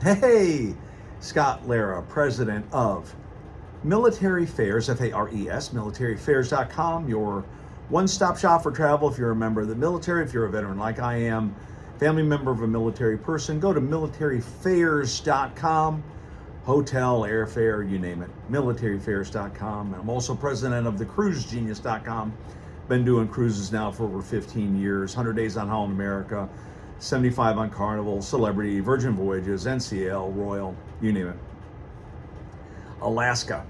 Hey, Scott Lara, president of Military Fairs, F-A-R-E-S, militaryfairs.com, your one-stop shop for travel if you're a member of the military, if you're a veteran like I am, family member of a military person, go to militaryfairs.com, hotel, airfare, you name it, militaryfairs.com. I'm also president of the cruisegenius.com. Been doing cruises now for over 15 years, 100 days on Holland America, 75 on Carnival, Celebrity, Virgin Voyages, NCL, Royal, you name it. Alaska.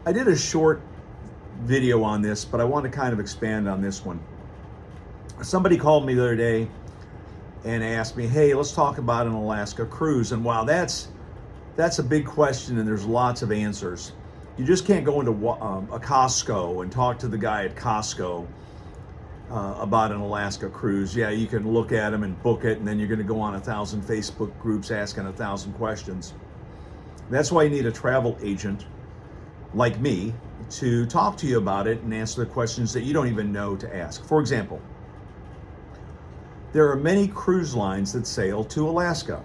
I did a short video on this, but I want to kind of expand on this one. Somebody called me the other day and asked me, hey, let's talk about an Alaska cruise. And wow, that's a big question, and there's lots of answers. You just can't go into a Costco and talk to the guy at Costco about an Alaska cruise. Yeah, you can look at them and book it, and then you're going to go on 1,000 Facebook groups asking 1,000 questions. That's why you need a travel agent like me to talk to you about it and answer the questions that you don't even know to ask. For example, there are many cruise lines that sail to Alaska.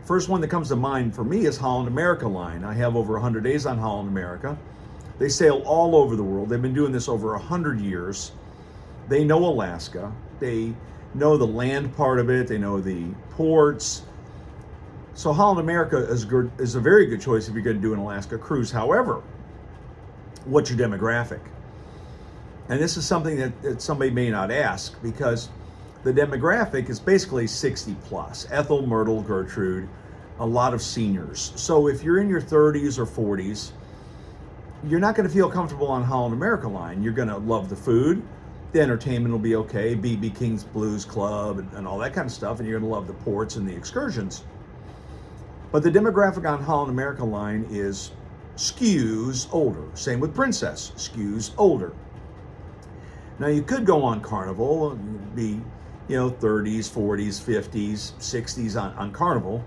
First one that comes to mind for me is Holland America Line. I have over 100 days on Holland America. They sail all over the world. They've been doing this over 100 years. They know Alaska. They know the land part of it. They know the ports. So Holland America is a very good choice if you're going to do an Alaska cruise. However, what's your demographic? And this is something that somebody may not ask, because the demographic is basically 60 plus. Ethel, Myrtle, Gertrude, a lot of seniors. So if you're in your 30s or 40s, you're not going to feel comfortable on Holland America Line. You're going to love the food. The entertainment will be okay. B.B. King's Blues Club and all that kind of stuff. And you're going to love the ports and the excursions. But the demographic on Holland America Line skews older. Same with Princess, skews older. Now you could go on Carnival, be 30s, 40s, 50s, 60s on Carnival.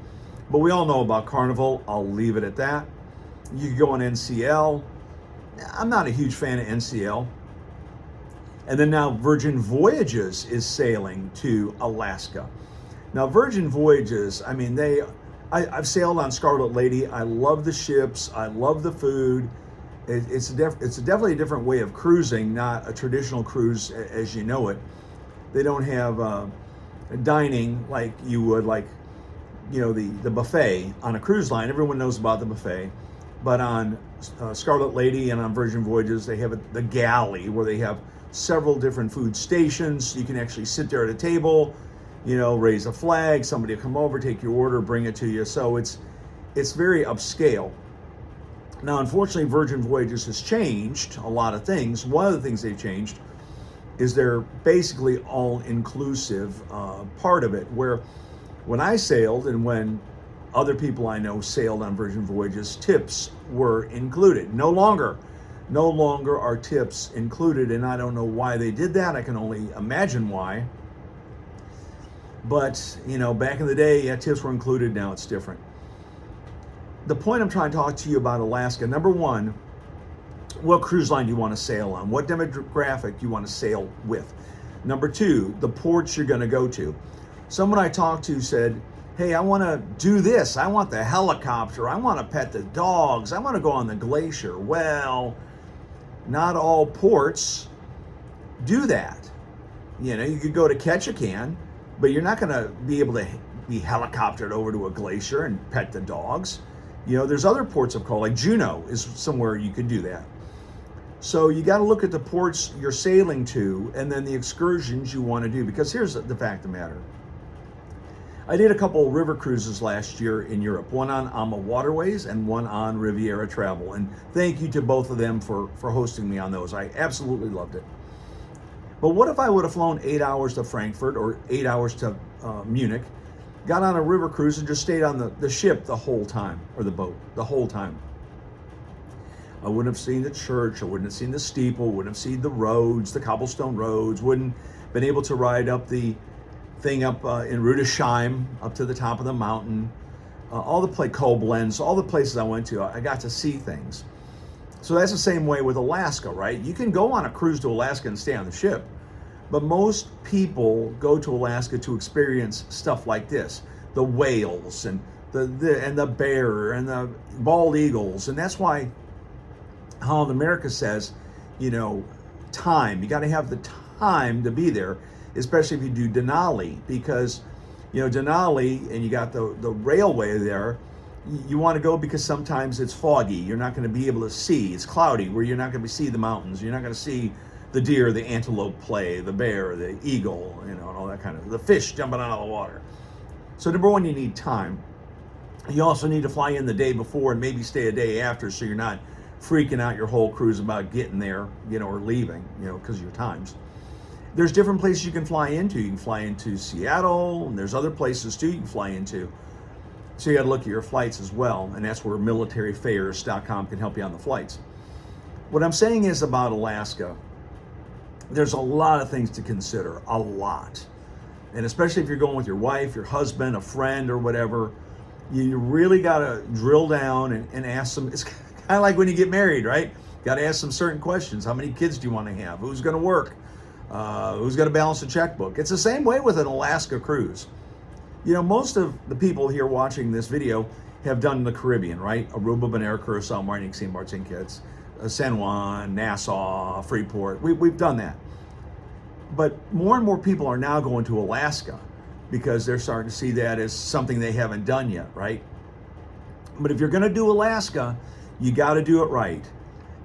But we all know about Carnival. I'll leave it at that. You could go on NCL. I'm not a huge fan of NCL. And then now Virgin Voyages is sailing to Alaska. Now Virgin Voyages, I mean, I've sailed on Scarlet Lady. I love the ships. I love the food. It's definitely a different way of cruising, not a traditional cruise as you know it. They don't have dining like you would, the buffet on a cruise line. Everyone knows about the buffet. But on Scarlet Lady and on Virgin Voyages, they have the galley, where they have several different food stations. You can actually sit there at a table, raise a flag, somebody will come over, take your order, bring it to you. So it's very upscale. Now, unfortunately, Virgin Voyages has changed a lot of things. One of the things they've changed is they're basically all-inclusive part of it, where when I sailed and when other people I know sailed on Virgin Voyages, tips were included. No longer are tips included, and I don't know why they did that. I can only imagine why. But, back in the day, yeah, tips were included. Now it's different. The point I'm trying to talk to you about Alaska, number one, what cruise line do you want to sail on? What demographic do you want to sail with? Number two, the ports you're going to go to. Someone I talked to said, hey, I want to do this. I want the helicopter. I want to pet the dogs. I want to go on the glacier. Well, not all ports do that. You could go to Ketchikan, but you're not going to be able to be helicoptered over to a glacier and pet the dogs. There's other ports of call, like Juneau is somewhere you could do that. So you got to look at the ports you're sailing to and then the excursions you want to do, because here's the fact of the matter. I did a couple of river cruises last year in Europe, one on AMA Waterways and one on Riviera Travel. And thank you to both of them for hosting me on those. I absolutely loved it. But what if I would have flown 8 hours to Frankfurt or 8 hours to Munich, got on a river cruise and just stayed on the ship the whole time, or the boat the whole time? I wouldn't have seen the church, I wouldn't have seen the steeple, wouldn't have seen the roads, the cobblestone roads, wouldn't have been able to ride up the thing up in Rudesheim, up to the top of the mountain, all the Koblenz, all the places I went to, I got to see things. So that's the same way with Alaska, right? You can go on a cruise to Alaska and stay on the ship, but most people go to Alaska to experience stuff like this, the whales and and the bear and the bald eagles. And that's why Holland America says, you know, time. You got to have the time to be there, especially if you do Denali, because, you know, Denali and you got the railway there. You want to go because sometimes it's foggy. You're not going to be able to see. It's cloudy where you're not going to see the mountains. You're not going to see the deer, the antelope play, the bear, the eagle, you know, and all that kind of, the fish jumping out of the water. So number one, you need time. You also need to fly in the day before and maybe stay a day after, so you're not freaking out your whole cruise about getting there, you know, or leaving, you know, because of your times. There's different places you can fly into. You can fly into Seattle, and there's other places too you can fly into. So you got to look at your flights as well, and that's where militaryfares.com can help you on the flights. What I'm saying is about Alaska, there's a lot of things to consider, a lot. And especially if you're going with your wife, your husband, a friend, or whatever, you really got to drill down and ask some. It's kind of like when you get married, right? Got to ask some certain questions. How many kids do you want to have? Who's going to work? Who's going to balance the checkbook? It's the same way with an Alaska cruise. You know, most of the people here watching this video have done the Caribbean, right? Aruba, Bonaire, Curacao, Martinique, St. Martin, Kitts, San Juan, Nassau, Freeport. We've done that. But more and more people are now going to Alaska because they're starting to see that as something they haven't done yet, right? But if you're going to do Alaska, you got to do it right.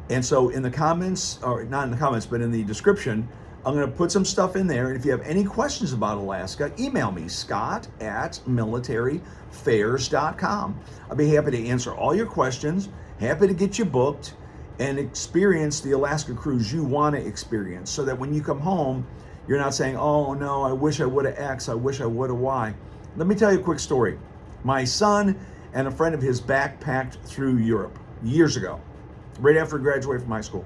And so in the comments, or not in the comments, but in the description, I'm going to put some stuff in there. And if you have any questions about Alaska, email me, scott@militaryfares.com. I'll be happy to answer all your questions, happy to get you booked and experience the Alaska cruise you want to experience, so that when you come home, you're not saying, oh no, I wish I would have X, I wish I would have Y. Let me tell you a quick story. My son and a friend of his backpacked through Europe years ago, right after he graduated from high school.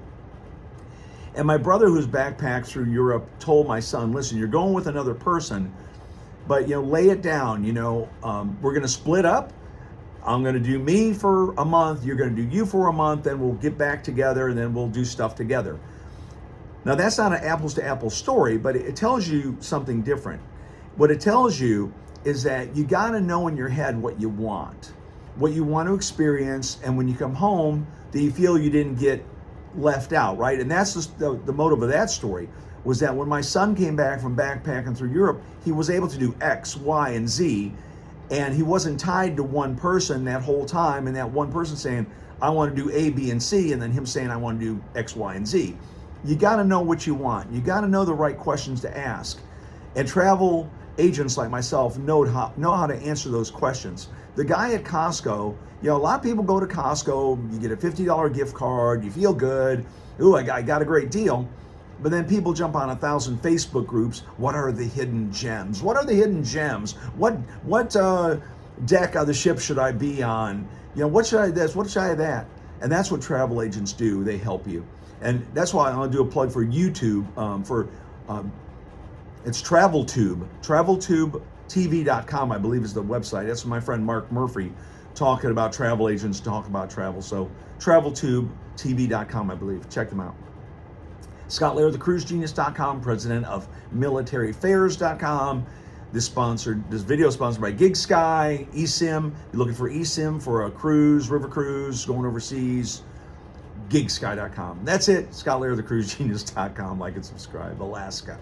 And my brother, who's backpacked through Europe, told my son, listen, you're going with another person, but, you know, lay it down. You know, we're going to split up. I'm going to do me for a month. You're going to do you for a month. Then we'll get back together, and then we'll do stuff together. Now, that's not an apples to apples story, but it tells you something different. What it tells you is that you got to know in your head what you want to experience. And when you come home, that you feel you didn't get left out, right? And that's the motive of that story, was that when my son came back from backpacking through Europe, he was able to do X, Y, and Z, and he wasn't tied to one person that whole time, and that one person saying, I want to do A, B, and C, and then him saying, I want to do X, Y, and Z. You got to know what you want. You got to know the right questions to ask. And travel agents like myself know how to answer those questions. The guy at Costco, you know, a lot of people go to Costco, you get a $50 gift card, you feel good, ooh, I got a great deal. But then people jump on 1,000 Facebook groups. What are the hidden gems? What are the hidden gems? What deck of the ship should I be on? You know, what should I this? What should I that? And that's what travel agents do. They help you. And that's why I'm going to do a plug for YouTube. It's TravelTube. TravelTubeTV.com, I believe, is the website. That's my friend Mark Murphy talking about travel agents, talking about travel. So TravelTubeTV.com, I believe. Check them out. Scott Lara, thecruisegenius.com, president of militaryfares.com. This video is sponsored by Gig Sky, eSIM. You're looking for eSIM for a cruise, river cruise, going overseas, gigsky.com. That's it. Scott Lara, thecruisegenius.com. Like and subscribe. Alaska.